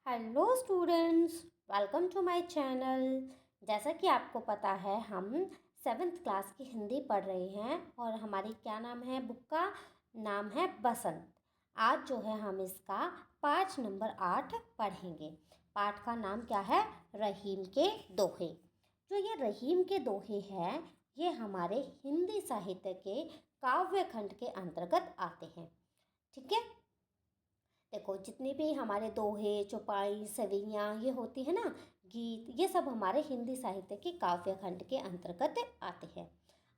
Hello students, welcome to my channel. जैसा कि आपको पता है हम 7th क्लास की हिंदी पढ़ रहे हैं और हमारी क्या नाम है, बुक का नाम है बसंत। आज जो है हम इसका पाठ नंबर 8 पढ़ेंगे। पाठ का नाम क्या है? रहीम के दोहे। जो ये रहीम के दोहे हैं ये हमारे हिंदी साहित्य के काव्य खंड के अंतर्गत आते हैं। ठीक है, देखो जितने भी हमारे दोहे, चौपाई, सवियाँ ये होती है ना, गीत, ये सब हमारे हिंदी साहित्य के काव्य खंड के अंतर्गत आते हैं।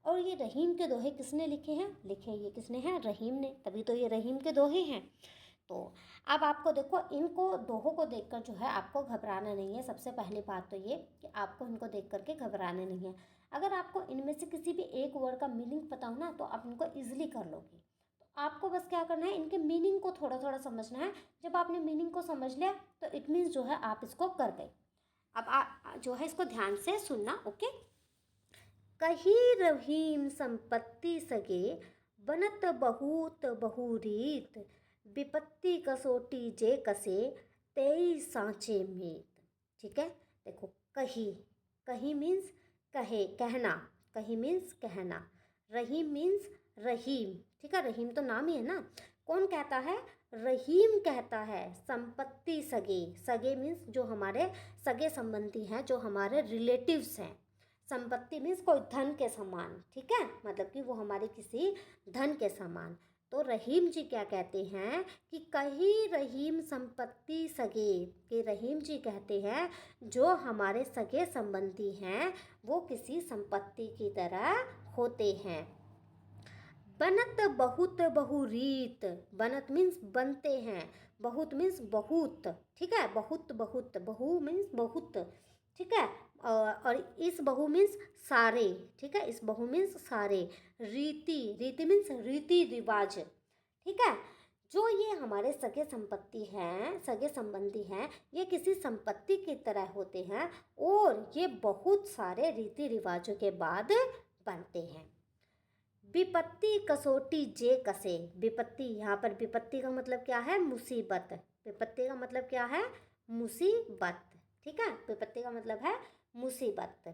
और ये रहीम के दोहे किसने लिखे हैं? लिखे ये किसने हैं? रहीम ने, तभी तो ये रहीम के दोहे हैं। तो अब आपको देखो, इनको दोहों को देखकर जो है आपको घबराना नहीं है। सबसे पहली बात तो ये कि आपको इनको देख करके घबराना नहीं है। अगर आपको इनमें से किसी भी एक वर्ड का मीनिंग पता हो ना तो आप इनको ईजिली कर लोगे। आपको बस क्या करना है, इनके मीनिंग को थोड़ा थोड़ा समझना है। जब आपने मीनिंग को समझ लिया तो इट मीन्स जो है आप इसको कर गए। अब जो है इसको ध्यान से सुनना, ओके। कही रहीम संपत्ति सगे, बनत बहुत बहुरीत, विपत्ति कसोटी जे कसे, तेई सांचे मीत। ठीक है, देखो कही, कही मीन्स कहे, कहना, कही मीन्स कहना, रहीम मीन्स रहीम। ठीक है, रहीम तो नाम ही है ना। कौन कहता है? रहीम कहता है। संपत्ति सगे, सगे मीन्स जो हमारे सगे संबंधी हैं, जो हमारे रिलेटिव्स हैं। संपत्ति मीन्स कोई धन के समान। ठीक है, मतलब कि वो हमारे किसी धन के समान। तो रहीम जी क्या कहते हैं कि कही रहीम संपत्ति सगे, कि रहीम जी कहते हैं जो हमारे सगे संबंधी हैं वो किसी संपत्ति की तरह होते हैं। बनत बहुत बहुरीत, बनत मीन्स बनते हैं, बहुत मीन्स बहुत। ठीक है, बहुत बहुत, बहु मीन्स बहुत। ठीक है, और इस बहु मीन्स सारे। ठीक है, इस बहु मीन्स सारे। रीति, रीति मीन्स रीति रिवाज। ठीक है, जो ये हमारे सगे संपत्ति हैं, सगे संबंधी हैं, ये किसी संपत्ति की तरह होते हैं और ये बहुत सारे रीति रिवाजों के बाद बनते हैं। विपत्ति कसोटी जे कसे, विपत्ति, यहाँ पर विपत्ति का मतलब क्या है? मुसीबत। विपत्ति का मतलब क्या है? मुसीबत। ठीक है, विपत्ति का मतलब है मुसीबत।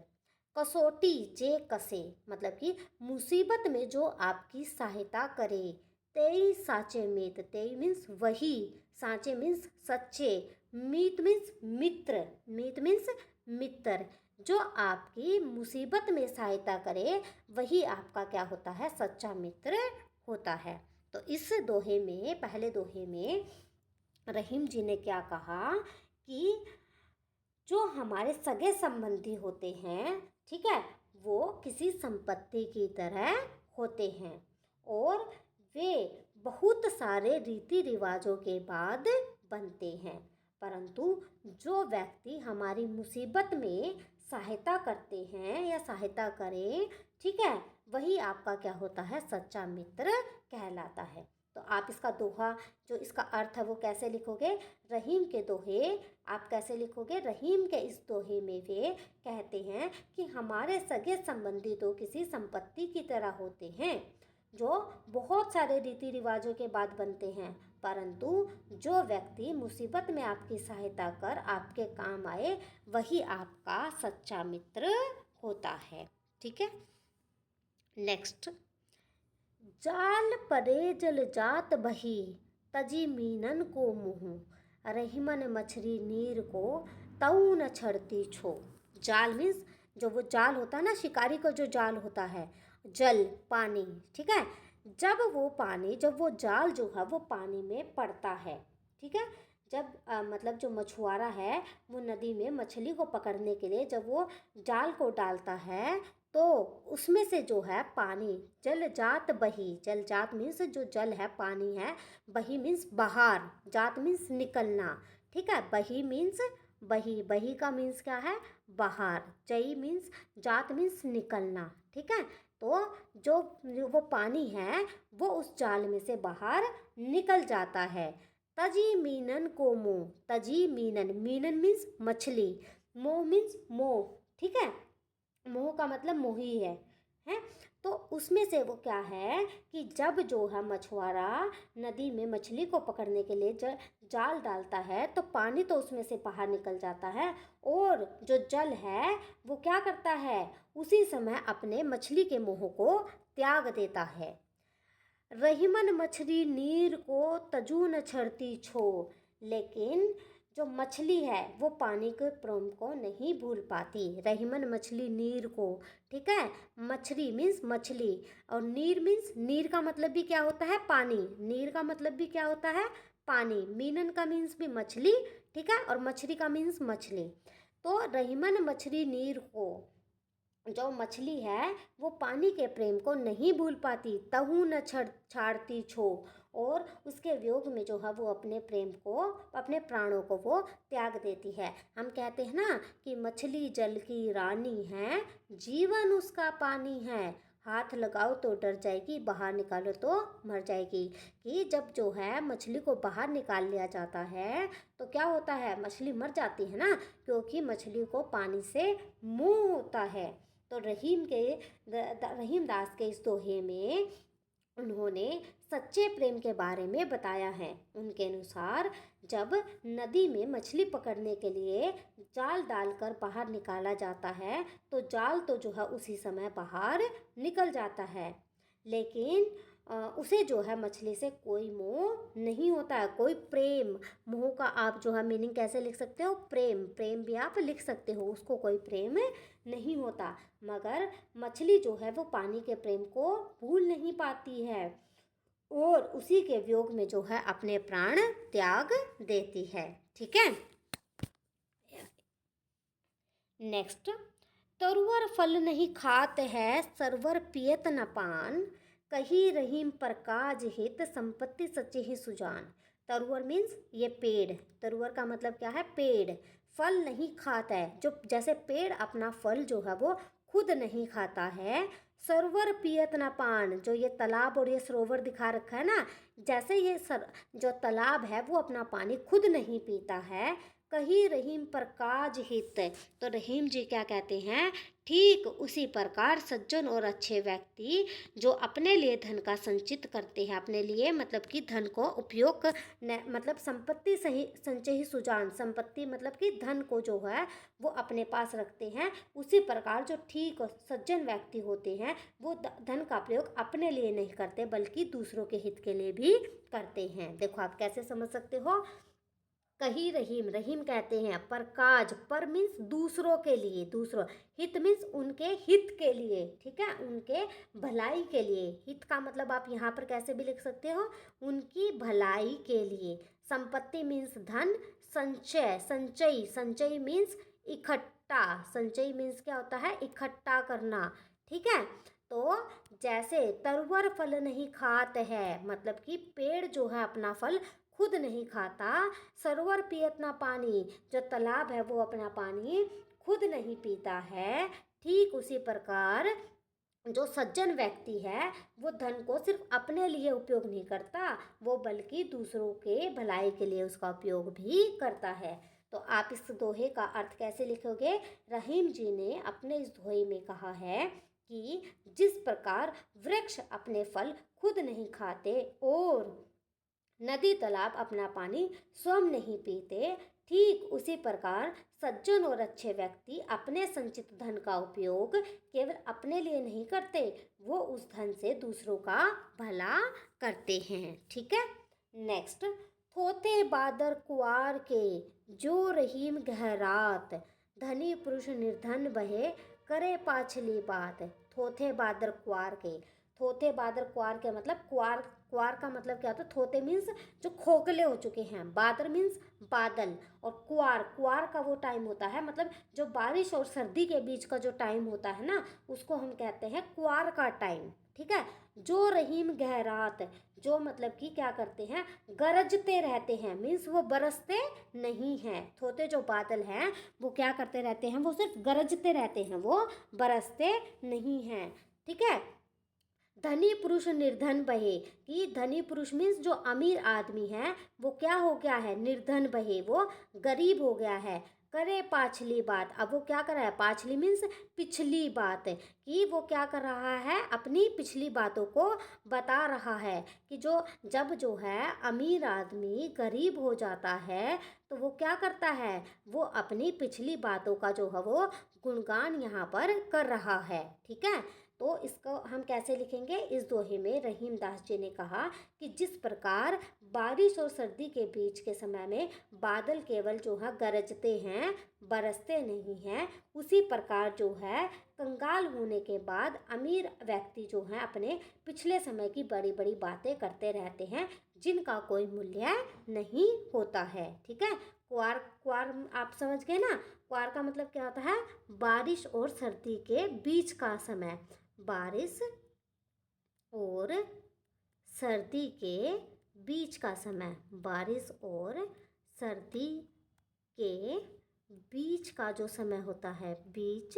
कसोटी जे कसे, मतलब कि मुसीबत में जो आपकी सहायता करे। तेई साचे मीत, तेई मीन्स वही, साचे मीन्स सच्चे, मीत मीन्स मित्र, मीत मीन्स मित्र। जो आपकी मुसीबत में सहायता करे वही आपका क्या होता है? सच्चा मित्र होता है। तो इस दोहे में, पहले दोहे में रहीम जी ने क्या कहा कि जो हमारे सगे संबंधी होते हैं, ठीक है, वो किसी संपत्ति की तरह होते हैं और वे बहुत सारे रीति रिवाजों के बाद बनते हैं। परंतु जो व्यक्ति हमारी मुसीबत में सहायता करते हैं या सहायता करें, ठीक है, वही आपका क्या होता है? सच्चा मित्र कहलाता है। तो आप इसका दोहा, जो इसका अर्थ है वो कैसे लिखोगे? रहीम के दोहे आप कैसे लिखोगे? रहीम के इस दोहे में वे कहते हैं कि हमारे सगे संबंधी तो किसी संपत्ति की तरह होते हैं जो बहुत सारे रीति रिवाजों के बाद बनते हैं, परंतु जो व्यक्ति मुसीबत में आपकी सहायता कर आपके काम आए वही आपका सच्चा मित्र होता है। ठीक है, नेक्स्ट। जाल परे जल जात बही, तजी मीनन को मुँह, रहीमन मछली नीर को तऊ न छड़ती छो। जाल मीन्स जो वो जाल होता है ना, शिकारी का जो जाल होता है, जल पानी। ठीक है, जब वो जाल जो है वो पानी में पड़ता है, ठीक है, जब मतलब जो मछुआरा है वो नदी में मछली को पकड़ने के लिए जब वो जाल को डालता है तो उसमें से जो है पानी, जल जात बही, जल जात मीन्स जो जल है, पानी है, बही मीन्स बाहर, जात मीन्स निकलना। ठीक है, बही मीन्स बही, बही का मीन्स क्या है? बाहर। जई मीन्स, जात मीन्स निकलना। ठीक है, तो जो वो पानी है वो उस जाल में से बाहर निकल जाता है। तजी मीनन को मोह, तजी मीनन, मीनन मीन्स मछली, मोह मीन्स मोह। ठीक है, मोह का मतलब मोही है हैं। तो उसमें से वो क्या है कि जब जो है मछुआरा नदी में मछली को पकड़ने के लिए जाल डालता है तो पानी तो उसमें से बाहर निकल जाता है, और जो जल है वो क्या करता है, उसी समय अपने मछली के मुंह को त्याग देता है। रहीमन मछली नीर को तजू न छड़ती छो, लेकिन जो मछली है वो पानी के प्रेम को नहीं भूल पाती। रहीमन मछली नीर को, ठीक है, मछली मीन्स मछली, और नीर मीन्स, नीर का मतलब भी क्या होता है, पानी। नीर का मतलब भी क्या होता है, पानी। मीनन का मीन्स भी मछली, ठीक है, और मछली का मीन्स मछली। तो रहीमन मछली नीर को, जो मछली है वो पानी के प्रेम को नहीं भूल पाती। तहु न छाड़ती छो, और उसके वियोग में जो है वो अपने प्रेम को, अपने प्राणों को वो त्याग देती है। हम कहते हैं ना कि मछली जल की रानी है, जीवन उसका पानी है, हाथ लगाओ तो डर जाएगी, बाहर निकालो तो मर जाएगी। कि जब जो है मछली को बाहर निकाल लिया जाता है तो क्या होता है, मछली मर जाती है ना, क्योंकि मछली को पानी से मुंह होता है। तो रहीम दास के इस दोहे में उन्होंने सच्चे प्रेम के बारे में बताया है। उनके अनुसार जब नदी में मछली पकड़ने के लिए जाल डालकर बाहर निकाला जाता है तो जाल तो जो है उसी समय बाहर निकल जाता है, लेकिन उसे जो है मछली से कोई मोह नहीं होता है, कोई प्रेम। मोह का आप जो है मीनिंग कैसे लिख सकते हो, प्रेम, प्रेम भी आप लिख सकते हो, उसको कोई प्रेम नहीं होता। मगर मछली जो है वो पानी के प्रेम को भूल नहीं पाती है, और उसी के वियोग में जो है अपने प्राण त्याग देती है। ठीक है, नेक्स्ट, तरुवर फल नहीं खात है, सरवर पियत न पान, कही रहीम पर काज हित, संपत्ति सच्चे ही सुजान। तरुवर मीन्स ये पेड़, तरुवर का मतलब क्या है, पेड़। फल नहीं खाता है, जो जैसे पेड़ अपना फल जो है वो खुद नहीं खाता है। सरोवर पियत न पान, जो ये तालाब और ये सरोवर दिखा रखा है ना, जैसे ये जो तालाब है वो अपना पानी खुद नहीं पीता है। कही रहीम पर काज हित, तो रहीम जी क्या कहते हैं, ठीक उसी प्रकार सज्जन और अच्छे व्यक्ति जो अपने लिए धन का संचित करते हैं, अपने लिए मतलब कि धन को उपयोग मतलब संपत्ति सही संचय ही सुजान, संपत्ति मतलब कि धन को जो है वो अपने पास रखते हैं, उसी प्रकार जो ठीक सज्जन व्यक्ति होते हैं वो धन का प्रयोग अपने लिए नहीं करते बल्कि दूसरों के हित के लिए भी करते हैं। देखो आप कैसे समझ सकते हो। कही रहीम, रहीम कहते हैं पर काज, पर मीन्स दूसरों के लिए, दूसरों, हित मीन्स उनके हित के लिए, ठीक है, उनके भलाई के लिए। हित का मतलब आप यहाँ पर कैसे भी लिख सकते हो, उनकी भलाई के लिए। संपत्ति मीन्स धन, संचय, संचयी, संचयी मीन्स इकट्ठा, संचयी मीन्स क्या होता है, इकट्ठा करना, ठीक है। तो जैसे तरवर फल नहीं खात है, मतलब कि पेड़ जो है अपना फल खुद नहीं खाता। सरोवर पियत ना पानी, जो तालाब है वो अपना पानी खुद नहीं पीता है। ठीक उसी प्रकार जो सज्जन व्यक्ति है वो धन को सिर्फ अपने लिए उपयोग नहीं करता, वो बल्कि दूसरों के भलाई के लिए उसका उपयोग भी करता है। तो आप इस दोहे का अर्थ कैसे लिखोगे, रहीम जी ने अपने इस दोहे में कहा है कि जिस प्रकार वृक्ष अपने फल खुद नहीं खाते और नदी तालाब अपना पानी स्वयं नहीं पीते, ठीक उसी प्रकार सज्जन और अच्छे व्यक्ति अपने संचित धन का उपयोग केवल अपने लिए नहीं करते, वो उस धन से दूसरों का भला करते हैं। ठीक है, नेक्स्ट, थोथे बादर कुआर के, जो रहीम गहरात, धनी पुरुष निर्धन बहे, करे पाछली बात। थोथे बादर कुआर के, थोथे बादर कुआर के मतलब कुआर, कुआर का मतलब क्या होता है, थोते मीन्स जो खोखले हो चुके हैं, बादर मीन्स बादल, और कुआर, कुआर का वो टाइम होता है मतलब जो बारिश और सर्दी के बीच का जो टाइम होता है ना, उसको हम कहते हैं कुआर का टाइम। ठीक है, जो रहीम गहरात, जो मतलब कि क्या करते हैं, गरजते रहते हैं, मीन्स वो बरसते नहीं हैं। थोते जो बादल हैं वो क्या करते रहते हैं, वो सिर्फ गरजते रहते हैं, वो बरसते नहीं हैं। ठीक है, धनी पुरुष निर्धन बहे, कि धनी पुरुष मीन्स जो अमीर आदमी है वो क्या हो गया है, निर्धन बहे, वो गरीब हो गया है। करे पाछली बात, अब वो क्या कर रहा है, पाछली मीन्स पिछली बात, कि वो क्या कर रहा है, अपनी पिछली बातों को बता रहा है कि जब जो है अमीर आदमी गरीब हो जाता है तो वो क्या करता है, वो अपनी पिछली बातों का जो है वो गुणगान यहाँ पर कर रहा है। ठीक है, तो इसको हम कैसे लिखेंगे, इस दोहे में रहीम दास जी ने कहा कि जिस प्रकार बारिश और सर्दी के बीच के समय में बादल केवल जो है गरजते हैं, बरसते नहीं हैं, उसी प्रकार जो है कंगाल होने के बाद अमीर व्यक्ति जो है अपने पिछले समय की बड़ी बड़ी बातें करते रहते हैं जिनका कोई मूल्य नहीं होता है। ठीक है, क्वार क्वार आप समझ गए ना, क्वार का मतलब क्या होता है, बारिश और सर्दी के बीच का समय, बारिश और सर्दी के बीच का समय, बारिश और सर्दी के बीच का जो समय होता है, बीच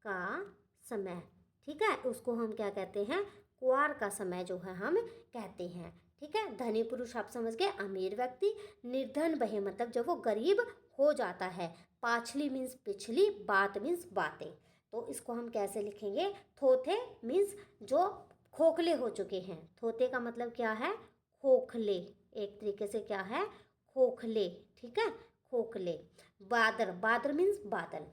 का समय। ठीक है, उसको हम क्या कहते हैं, क्वार का समय जो है हम कहते हैं। ठीक है, धनी पुरुष आप समझ गए, अमीर व्यक्ति, निर्धन बहे मतलब जब वो गरीब हो जाता है, पाछली मीन्स पिछली, बात मीन्स बातें। तो इसको हम कैसे लिखेंगे, थोथे मीन्स जो खोखले हो चुके हैं, थोथे का मतलब क्या है, खोखले, एक तरीके से क्या है, खोखले। ठीक है, खोखले। बादर, बादर मीन्स बादल।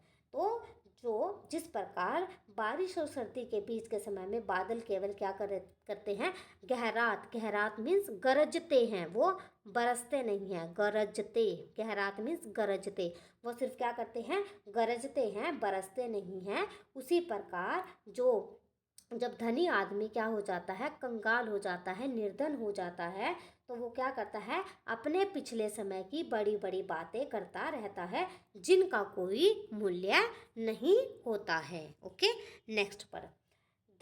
तो जिस प्रकार बारिश और सर्दी के बीच के समय में बादल केवल क्या करते हैं, गहरात, गहरात मीन्स गरजते हैं, वो बरसते नहीं हैं, गरजते, गहरात मीन्स गरजते, वो सिर्फ क्या करते हैं, गरजते हैं, बरसते नहीं हैं। उसी प्रकार जब धनी आदमी क्या हो जाता है, कंगाल हो जाता है, निर्धन हो जाता है, तो वो क्या करता है, अपने पिछले समय की बड़ी बड़ी बातें करता रहता है जिनका कोई मूल्य नहीं होता है। ओके, नेक्स्ट पर,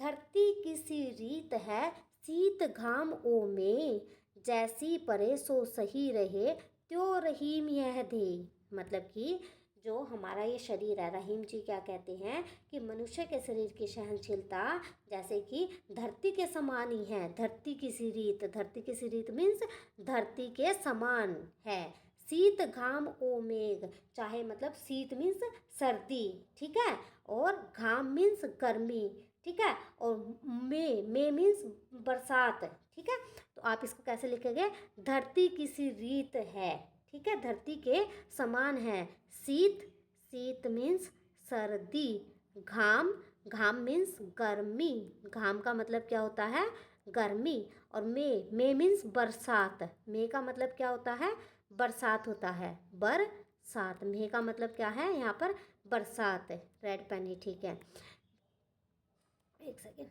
धरती किसी रीत है, शीत घाम ओ में, जैसी परे सो सही रहे, त्यों रहीम यह दे। मतलब कि जो हमारा ये शरीर है, रहीम जी क्या कहते हैं कि मनुष्य के शरीर की सहनशीलता जैसे कि धरती के समान ही है, धरती की सी रीत, धरती की सी रीत मीन्स धरती के समान है। शीत घाम ओ मेघ, चाहे मतलब शीत मीन्स सर्दी, ठीक है, और घाम मीन्स गर्मी, ठीक है, और मे मीन्स बरसात। ठीक है, तो आप इसको कैसे लिखेंगे, धरती किसी रीत है, ठीक है, धरती के समान है। शीत, शीत मीन्स सर्दी, घाम, घाम मीन्स गर्मी, घाम का मतलब क्या होता है, गर्मी, और मे मीन्स बरसात, मे का मतलब क्या होता है, बरसात होता है, बरसात, मे का मतलब क्या है यहाँ पर, बरसात। रेड पेन ही ठीक है, एक सेकेंड।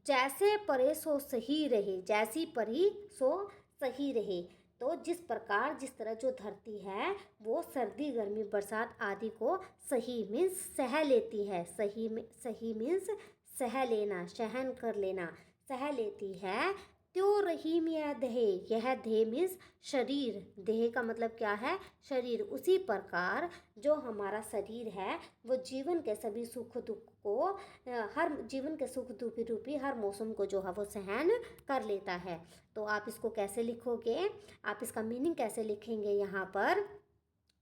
जैसे परे सो सही रहे, जैसी परी सो सही रहे, तो जिस प्रकार जिस तरह जो धरती है वो सर्दी गर्मी बरसात आदि को सही मीन्स सह लेती है, सही मीन्स सह लेना, सहन कर लेना, सह लेती है, त्यों रहीम यह देह, यह देह मीन्स शरीर, देह का मतलब क्या है, शरीर, उसी प्रकार जो हमारा शरीर है वो जीवन के सभी सुख दुख को, हर जीवन के सुख दुख रूपी हर मौसम को जो है वो सहन कर लेता है। तो आप इसको कैसे लिखोगे, आप इसका मीनिंग कैसे लिखेंगे, यहाँ पर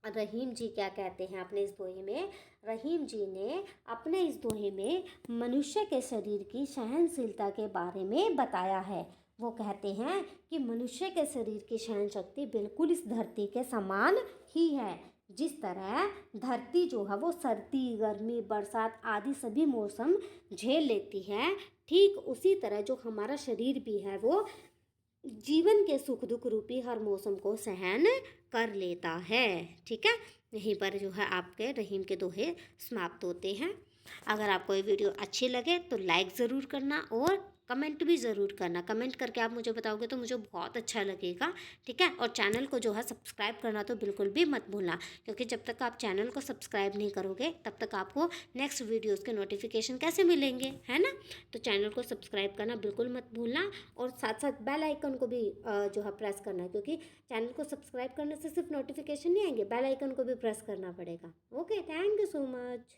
रहीम जी क्या कहते हैं अपने इस दोहे में, रहीम जी ने अपने इस दोहे में मनुष्य के शरीर की सहनशीलता के बारे में बताया है। वो कहते हैं कि मनुष्य के शरीर की सहन शक्ति बिल्कुल इस धरती के समान ही है। जिस तरह धरती जो है वो सर्दी गर्मी बरसात आदि सभी मौसम झेल लेती है, ठीक उसी तरह जो हमारा शरीर भी है वो जीवन के सुख दुख रूपी हर मौसम को सहन कर लेता है। ठीक है, यहीं पर जो है आपके रहीम के दोहे समाप्त होते हैं। अगर आपको ये वीडियो अच्छी लगे तो लाइक ज़रूर करना और कमेंट भी ज़रूर करना, कमेंट करके आप मुझे बताओगे तो मुझे बहुत अच्छा लगेगा। ठीक है, और चैनल को जो है सब्सक्राइब करना तो बिल्कुल भी मत भूलना, क्योंकि जब तक आप चैनल को सब्सक्राइब नहीं करोगे तब तक आपको नेक्स्ट वीडियोज़ के नोटिफिकेशन कैसे मिलेंगे, है ना। तो चैनल को सब्सक्राइब करना बिल्कुल मत भूलना, और साथ साथ बेल आइकन को भी जो है प्रेस करना है, क्योंकि चैनल को सब्सक्राइब करने से सिर्फ नोटिफिकेशन नहीं आएंगे, बेल आइकन को भी प्रेस करना पड़ेगा। Okay, thank you so much.